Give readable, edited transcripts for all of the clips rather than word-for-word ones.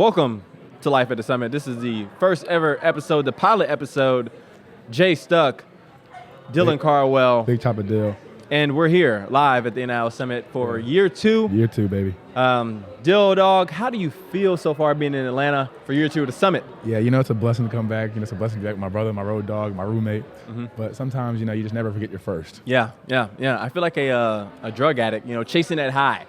Welcome to Life at the Summit. This is the first ever episode, the pilot episode. Jay Stuck, Dylan Cardwell. Big chopper deal. And we're here live at the NIL Summit for year two. Year two, baby. Dill Dog, how do you feel so far being in Atlanta for year two of the Summit? Yeah, it's a blessing to come back. It's a blessing to be back with my brother, my road dog, my roommate. But sometimes, you just never forget your first. Yeah. I feel like a drug addict, chasing that high.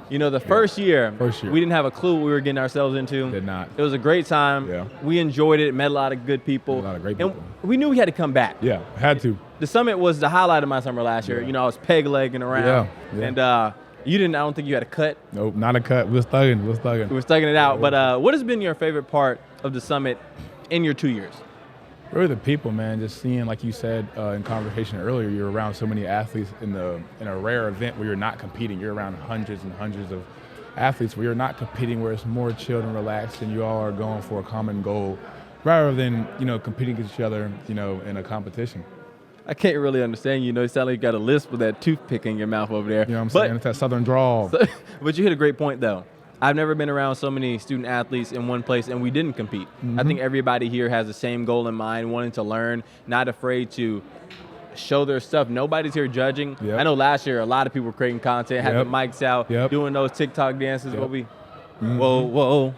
The first year, we didn't have a clue what we were getting ourselves into. Did not. It was a great time. Yeah. We enjoyed it, met a lot of good people. A lot of great people. And we knew we had to come back. Yeah, had to. The Summit was the highlight of my summer last year. I was peg-legging around. Yeah. And you didn't, I don't think you had a cut. Nope, not a cut. We was thugging. We were thugging it out. But what has been your favorite part of the Summit in your 2 years? Really the people, man. Just seeing, like you said in conversation earlier, you're around so many athletes in a rare event where you're not competing. You're around hundreds and hundreds of athletes where you're not competing, where it's more chilled and relaxed, and you all are going for a common goal rather than, competing against each other, in a competition. I can't really understand you. You sound like you got a lisp with that toothpick in your mouth over there. You know what I'm saying? It's that southern drawl. But you hit a great point, though. I've never been around so many student athletes in one place, and we didn't compete. I think everybody here has the same goal in mind, wanting to learn, not afraid to show their stuff. Nobody's here judging. Yep. I know last year a lot of people were creating content, had the mics out, doing those TikTok dances. Yep. Whoa.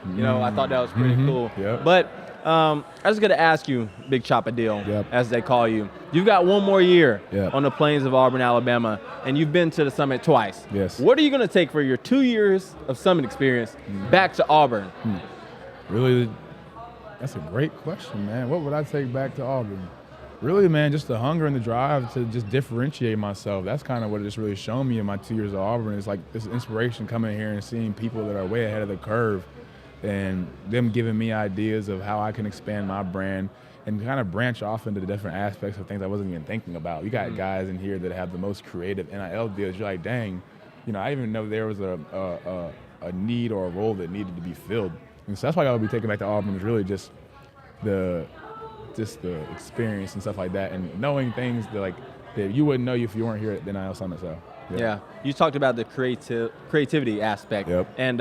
I thought that was pretty cool. Yep. But I was going to ask you, Big Chopper Deal, as they call you. You've got one more year on the plains of Auburn, Alabama, and you've been to the Summit twice. Yes. What are you going to take for your 2 years of Summit experience back to Auburn? Really, that's a great question, man. What would I take back to Auburn? Really, man, just the hunger and the drive to just differentiate myself. That's kind of what it's really shown me in my 2 years of Auburn. It's like this inspiration coming here and seeing people that are way ahead of the curve and them giving me ideas of how I can expand my brand and kind of branch off into the different aspects of things I wasn't even thinking about. You got guys in here that have the most creative NIL deals. You're like, dang, I didn't even know there was a need or a role that needed to be filled. And so that's why I'll be taking back to Auburn is really just the experience and stuff like that, and knowing things that you wouldn't know if you weren't here at the NIL Summit. So yeah, you talked about the creativity aspect, and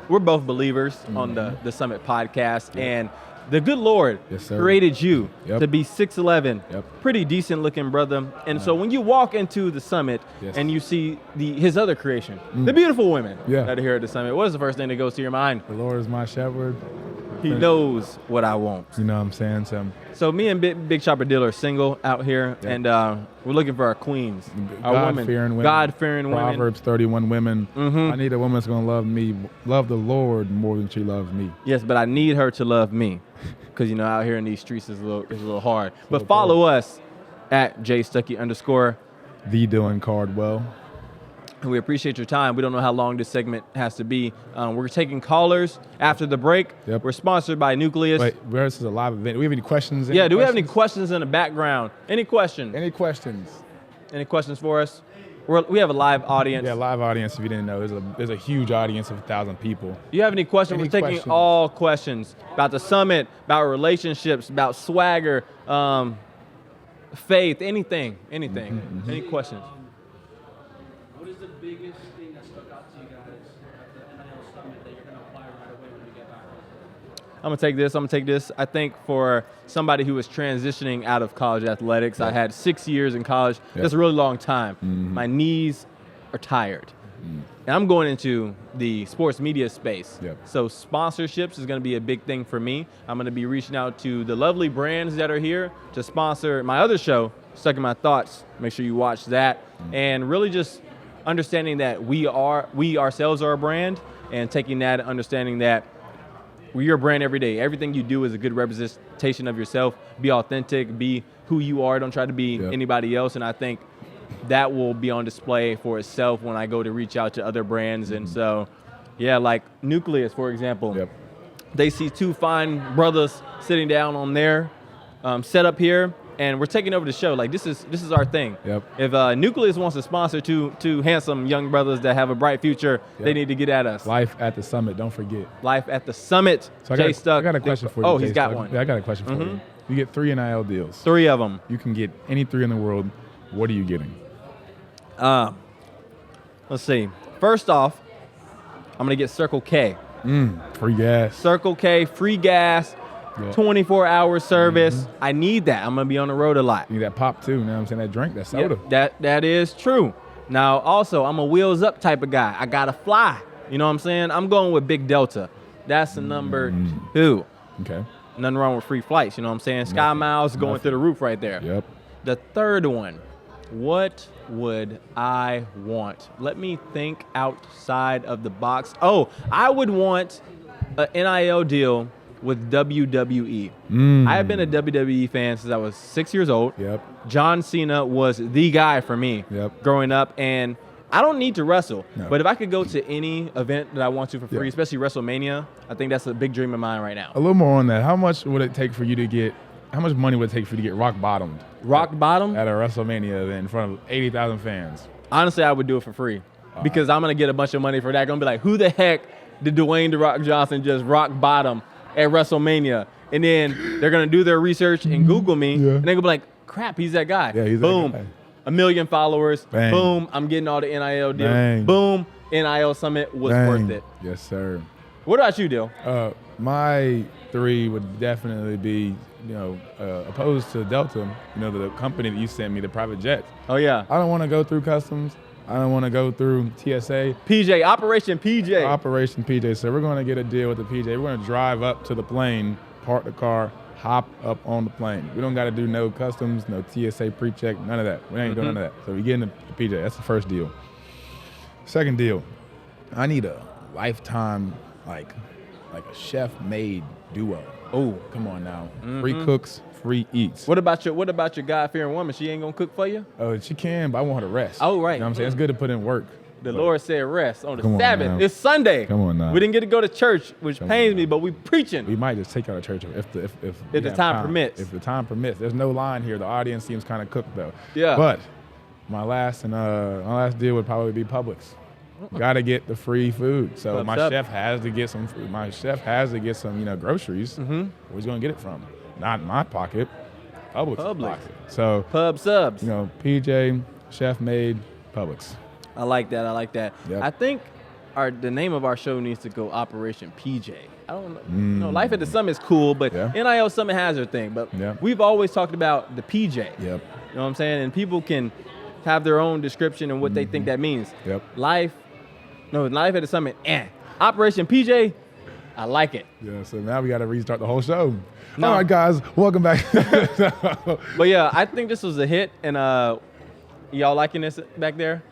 we're both believers on the Summit podcast, and the good Lord created you to be 6'11", pretty decent looking brother, and so when you walk into the Summit and you see his other creation, the beautiful women that are here at the Summit, what is the first thing that goes to your mind? The Lord is my shepherd. He knows what I want. You know what I'm saying? So me and Big Chopper Deal are single out here, and we're looking for our queens, our God-fearing women. God-fearing women. Proverbs 31 women. I need a woman that's going to love me, love the Lord more than she loves me. Yes, but I need her to love me, because out here in these streets is a little hard. But follow us at JStuckey _ The Dylan Cardwell. And we appreciate your time. We don't know how long this segment has to be. We're taking callers after the break. We're sponsored by Nucleus. Wait, this is a live event. Do we have any questions? Do we have any questions in the background? Any questions? Any questions? Any questions for us? We have a live audience. Yeah, live audience. If you didn't know, there's a huge audience of 1,000 people. You have any questions? We're taking all questions about the Summit, about relationships, about swagger, faith, anything. Any questions? What is the biggest thing that stuck out to you guys at the NIL Summit that you're going to apply right away when you get back? I'm going to take this. I think for somebody who was transitioning out of college athletics, I had 6 years in college. That's a really long time. My knees are tired. And I'm going into the sports media space. So sponsorships is going to be a big thing for me. I'm going to be reaching out to the lovely brands that are here to sponsor my other show, Stuck in My Thoughts. Make sure you watch that. And really just understanding that we ourselves are a brand, and taking that, understanding that we're your brand every day. Everything you do is a good representation of yourself. Be authentic, be who you are. Don't try to be anybody else. And I think that will be on display for itself when I go to reach out to other brands. And so, like Nucleus, for example, they see two fine brothers sitting down on their setup here, and we're taking over the show. Like, this is our thing. If Nucleus wants to sponsor two handsome young brothers that have a bright future, they need to get at us. Life at the Summit, don't forget. Life at the Summit. So I got a question for you. Oh, he's got one. Yeah, I got a question for you. You get 3 NIL deals. 3 of them. You can get any 3 in the world. What are you getting? Let's see. First off, I'm going to get Circle K. Free gas. Circle K, free gas, Yeah. 24-hour service. I need that. I'm going to be on the road a lot. You need that pop too, you know what I'm saying? That drink, that soda. That is true. Now, also, I'm a wheels up type of guy. I got to fly. You know what I'm saying? I'm going with Big Delta. That's the number 2. Okay. Nothing wrong with free flights. You know what I'm saying? Sky miles going through the roof right there. Yep. The third one, what would I want? Let me think outside of the box. Oh, I would want an NIL deal with WWE. I have been a WWE fan since I was 6 years old. Yep. John Cena was the guy for me growing up, and I don't need to wrestle, but if I could go to any event that I want to for free, especially WrestleMania, I think that's a big dream of mine right now. A little more on that. How much would it take for you to get, how much money would it take for you to get rock bottomed? Rock bottom? At a WrestleMania event in front of 80,000 fans. Honestly, I would do it for free because I'm going to get a bunch of money for that. I'm going to be like, who the heck did Dwayne "The Rock" Johnson just rock bottom at WrestleMania? And then they're going to do their research and Google me, and they're going to be like, crap, he's that guy. Yeah, he's Boom. that guy. 1 million followers. Bang. Boom. I'm getting all the NIL deals. Bang. Boom. NIL Summit was worth it. Yes, sir. What about you, Dill? My 3 would definitely be, opposed to Delta, the company that you sent me, the private jets. Oh, yeah. I don't want to go through customs. I don't want to go through TSA. PJ, Operation PJ. Operation PJ. So we're going to get a deal with the PJ. We're going to drive up to the plane, park the car, hop up on the plane. We don't got to do no customs, no TSA pre-check, none of that. We ain't doing none of that. So we get in the PJ. That's the first deal. Second deal, I need a lifetime, like a chef-made duo. Oh, come on now. Free cooks, free eats. What about your God-fearing woman? She ain't gonna cook for you? Oh, she can, but I want her to rest. Oh, right. You know what I'm saying? It's good to put in work. The Lord said rest on the Come on Sabbath. now. It's Sunday. Come on now. We didn't get to go to church, which pains me, but we preaching. We might just take out of church if the time permits. If the time permits. There's no line here. The audience seems kind of cooked though. Yeah. But my last deal would probably be Publix. Got to get the free food. So my chef has to get some food. My chef has to get some, groceries. Where's he gonna get it from? Not in my pocket. Publix. Pocket. So Pub subs. PJ, chef made, Publix. I like that. Yep. I think the name of our show needs to go Operation PJ. I don't know. Life at the Summit is cool, but NIL Summit has their thing. But we've always talked about the PJ. Yep. You know what I'm saying? And people can have their own description and what they think that means. Yep. Life at the Summit. Operation PJ, I like it. Yeah, so now we got to restart the whole show. No. All right, guys, welcome back. But yeah, I think this was a hit, and y'all liking this back there?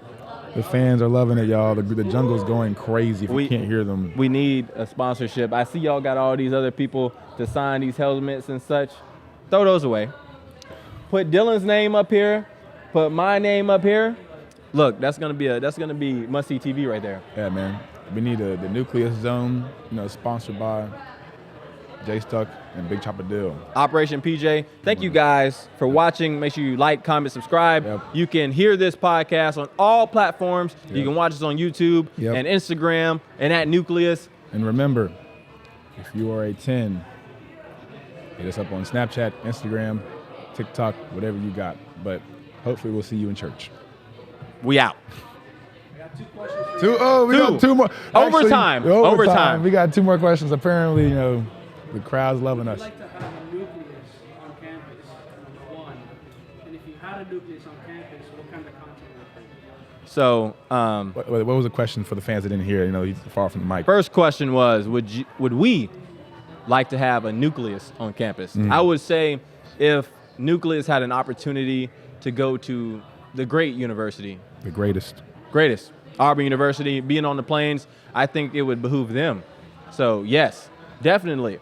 The fans are loving it, y'all. The jungle's going crazy if you can't hear them. We need a sponsorship. I see y'all got all these other people to sign these helmets and such. Throw those away. Put Dylan's name up here. Put my name up here. Look, that's gonna be must-see TV right there. Yeah, man. We need the Nucleus Zone, sponsored by J Stuck and Big Chopper Dill. Operation PJ. Thank you guys for watching. Make sure you like, comment, subscribe. Yep. You can hear this podcast on all platforms. Yep. You can watch us on YouTube and Instagram and at Nucleus. And remember, if you are a 10, hit us up on Snapchat, Instagram, TikTok, whatever you got. But hopefully we'll see you in church. We out. I got 2 questions for We got 2 more. Overtime. Overtime. We got 2 more questions. Apparently, the crowd's loving us. Would you like to have a nucleus on campus, number 1? And if you had a nucleus on campus, what kind of content would it be? So, What was the question for the fans that didn't hear? He's far from the mic. first question was, would we like to have a nucleus on campus? I would say if Nucleus had an opportunity to go to the great university. The greatest. Auburn University, being on the plains, I think it would behoove them. So, yes, definitely.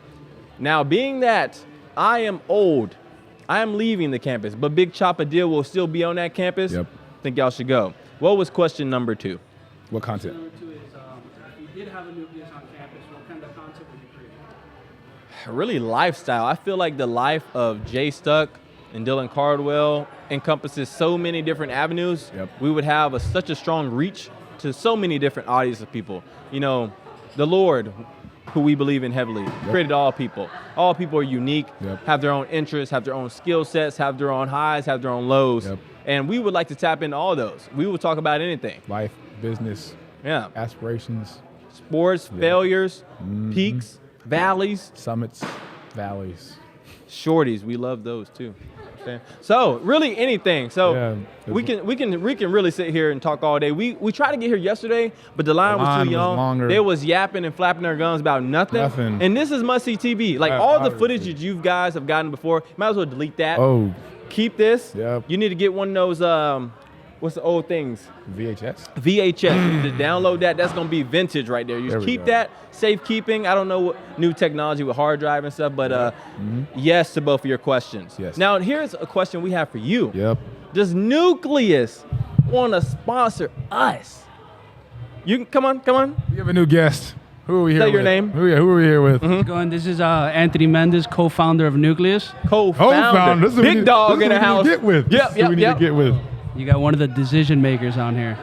Now, being that I am old, I am leaving the campus, but Big Chopper Dill will still be on that campus. Yep. I think y'all should go. What was question number 2? What content? Number 2 is, if you did have a nucleus on campus, what kind of content would you create? Really lifestyle. I feel like the life of J Stuck and Dylan Cardwell encompasses so many different avenues. Yep. We would have such a strong reach to so many different audience of people. The Lord, who we believe in heavily, created all people. All people are unique, have their own interests, have their own skill sets, have their own highs, have their own lows. Yep. And we would like to tap into all those. We would talk about anything. Life, business, Yeah. aspirations. sports, failures, peaks, valleys, Summits, valleys. shorties. We love those too. Okay. So really anything. So Yeah. we can really sit here and talk all day. We tried to get here yesterday, but the line was line too was young. longer. They was yapping and flapping their gums about nothing. Nothing. And this is must-see TV. Like Yeah, all the obviously. footage that you guys have gotten before, might as well delete that. Oh, Keep this. Yep. You need to get one of those what's the old things? VHS. VHS. You need to download that. That's gonna be vintage right there. You There just we keep go. that, safekeeping. I don't know what new technology with hard drive and stuff, but yes to both of your questions. Yes. Now here's a question we have for you. Yep. Does Nucleus want to sponsor us? You can come on. We have a new guest. Who are we here Say with? your name. Who are we here with? This is Anthony Mendez, co-founder of Nucleus. Co-founder, This is who we big need- dog this in is the who we house. need to get with. Yep, This is who we need yep. to get with. You got one of the decision makers on here.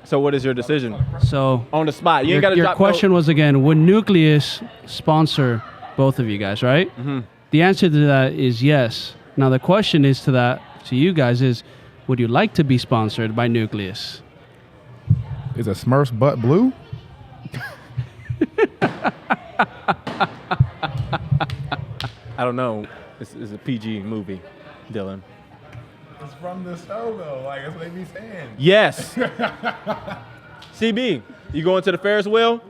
So what is your decision? So On the spot. You ain't got to your drop question was again, would Nucleus sponsor both of you guys, right? The answer to that is yes. Now the question is to you guys is, would you like to be sponsored by Nucleus? Is a Smurf's butt blue? I don't know. This is a PG movie, Dylan. It's from the show though. Like that's what they be saying. Yes. CB, you going to the Ferris wheel?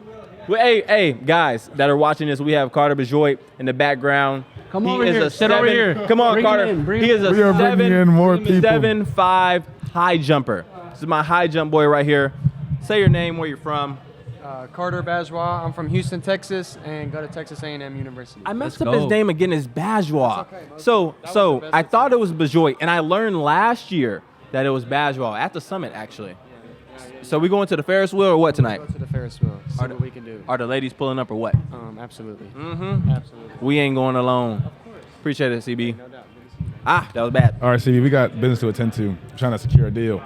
Well, hey, guys that are watching this, we have Carter Bajoit in the background. Come He over is here. a Sit over seven- here. Come on, Bring him Carter. in. Bring He him is a We are bringing in more people. 7'5" high jumper. This is my high jump boy right here. Say your name, where you're from. Carter Bajwa. I'm from Houston, Texas, and go to Texas A&M University. I messed Let's up his go. name again. It's Bajwa. That's okay, bro. So That was the best I it's thought been. it was Bajoit, and I learned last year that it was Bajwa at the summit actually. So we going to the Ferris wheel or what tonight? Go to the Ferris wheel. See what we can do. Are the ladies pulling up or what? Absolutely. Mm-hmm. Absolutely. We ain't going alone. Appreciate it, CB. Ah, that was bad. All right, CB, we got business to attend to. I'm trying to secure a deal.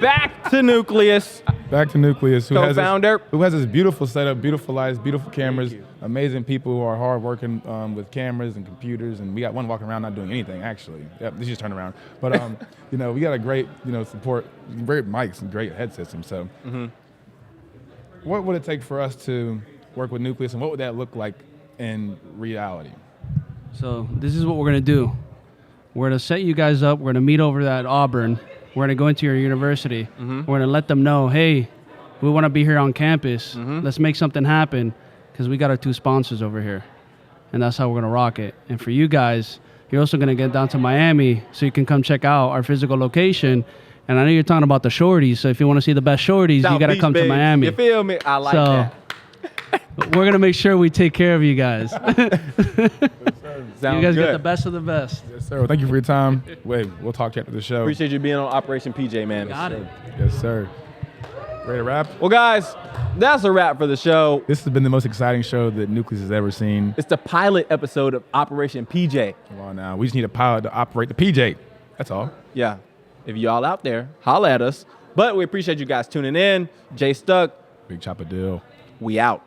Back to Nucleus. Back to Nucleus, Co-founder. who has this beautiful setup, beautiful lights, beautiful cameras, amazing people who are hard working with cameras and computers, and we got one walking around not doing anything actually. Yep, this just turned around. But we got a great support, great mics and great head system. So, what would it take for us to work with Nucleus, and what would that look like in reality? So this is what we're gonna do. We're gonna set you guys up. We're gonna meet over at Auburn. We're gonna go into your university. We're gonna let them know, hey, we want to be here on campus. Let's make something happen, because we got our 2 sponsors over here, and that's how we're gonna rock it. And for you guys, you're also gonna get down to Miami, so you can come check out our physical location. And I know you're talking about the shorties, so if you want to see the best shorties, South you gotta Beach, come to baby. Miami. You feel me? I like So that. we're gonna make sure we take care of you guys. Sounds You guys good. get the best of the best. Yes, sir. Well, thank you for your time. Wait, we'll talk to you after the show. Appreciate you being on Operation PJ, man. Got it. Yes, sir. Ready to wrap? Well, guys, that's a wrap for the show. This has been the most exciting show that Nucleus has ever seen. It's the pilot episode of Operation PJ. Come on now. We just need a pilot to operate the PJ. That's all. Yeah. If y'all out there, holla at us. But we appreciate you guys tuning in. Jay Stuck, Big chopper deal. we out.